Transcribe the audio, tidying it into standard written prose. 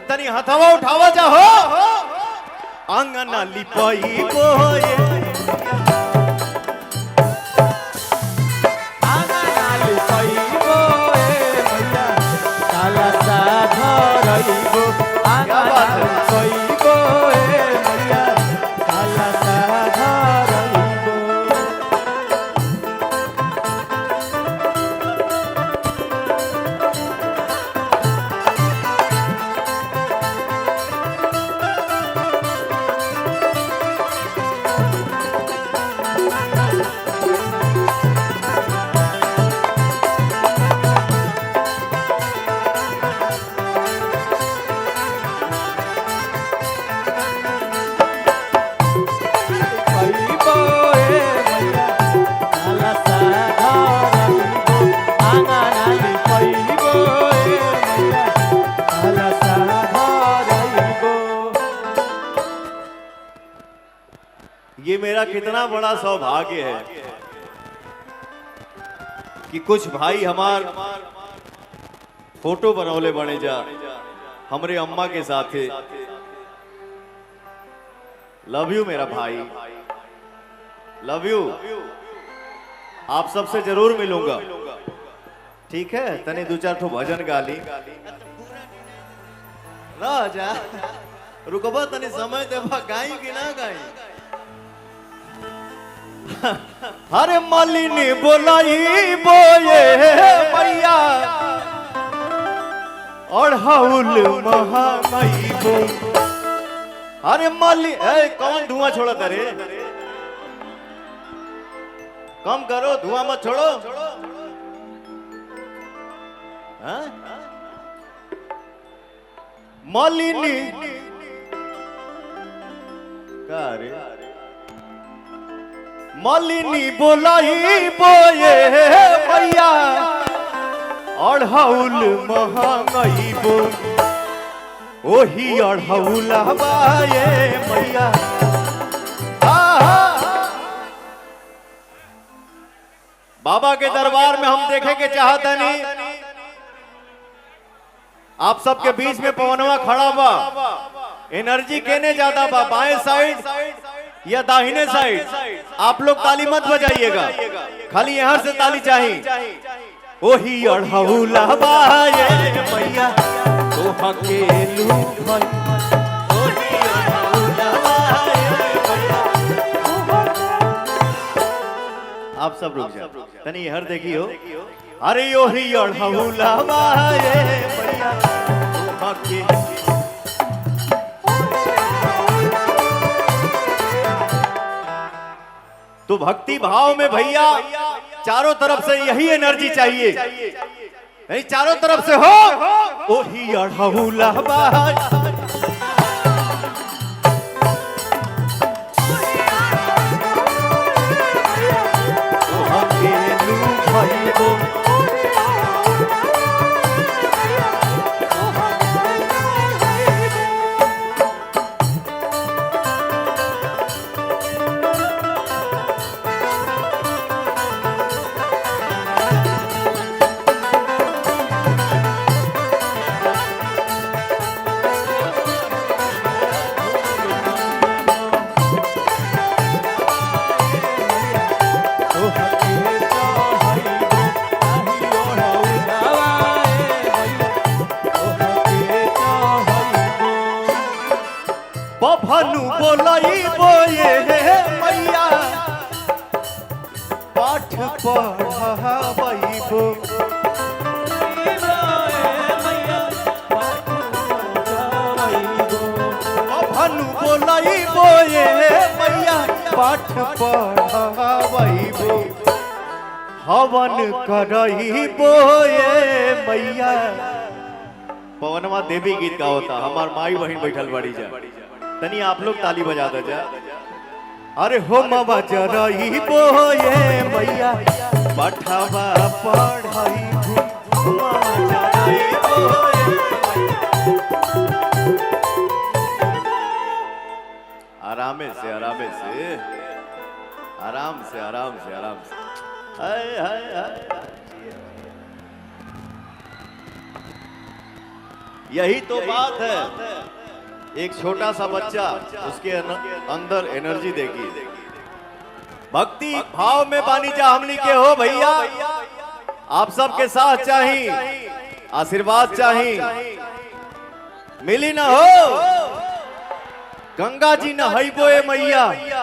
तनी हथवा उठावा जा हो आंगना लिपाई बोए आंगना लिपाई बोए मैया काला सा धरइबो आंगना लिपाई बोए मैया काला सा धरइबो ये मेरा कितना बड़ा सौभाग्य है कि कुछ भाई हमार फोटो बनौले बने जा हमरे अम्मा के साथ। लव यू मेरा भाई, लव यू। आप सबसे जरूर मिलूंगा, ठीक है? तने दो चार ठो भजन गा ली राजा, रुकबा तने समय देबा, गाई कि ना गाई? अरे मालिनी बोलाई बोए मैया और हाउल महामाई बो। अरे माली कौन धुआं छोड़ा करे? कम करो, धुआं मत छोड़ो। हाँ? मालिनी का रे? मालिनी बोलाई बोए मैया अढ़ौल महंगाई बो। ओही अढ़ौल बाए मैया। बाबा के दरबार में हम देखे के चाहता नहीं, आप सबके बीच में पवनवा खड़ा बा। एनर्जी केने ज्यादा बा, बाएं साइड या दाहिने साइड? आप लोग ताली मत बजाइएगा, खाली यहां से ताली चाहिए। ओही अढ़ौला बाए मैया तो हकेलू भाई। ओही अढ़ौला बाए मैया। आप सब रुक जाओ, तनी हर देखियो। अरे ओही अढ़ौला बाए मैया तो हकेलू। तो भक्ति भाव में भैया चारों तरफ से यही एनर्जी चाहिए, नहीं चारों तरफ से हो। ओही अढ़ौला बाए बभनु बोलाई बोए मैया पाठ पढ़ाबो। बभनु बोलाई बोए मैया पाठ पढ़ाबो। हवन करही बोए मैया। पवनवा देवी गीत का होता, हमार माई बहन बैठल बड़ी जा, तनी आप लोग ताली बजा दो जा। अरे हो मामा जरही बोए मैया पठावा पढ़ाई। आरामे से आरामे से आराम से आराम से आराम से। हाय हाय हाय। यही तो बात है। एक छोटा सा बच्चा, उसके अंदर एनर्जी देखिए। भक्ति भाव में बानी जा हमनी के हो भैया। आप सबके साथ चाहिए, आशीर्वाद चाहिए, मिली ना हो गंगा जी न हईबो ए मैया।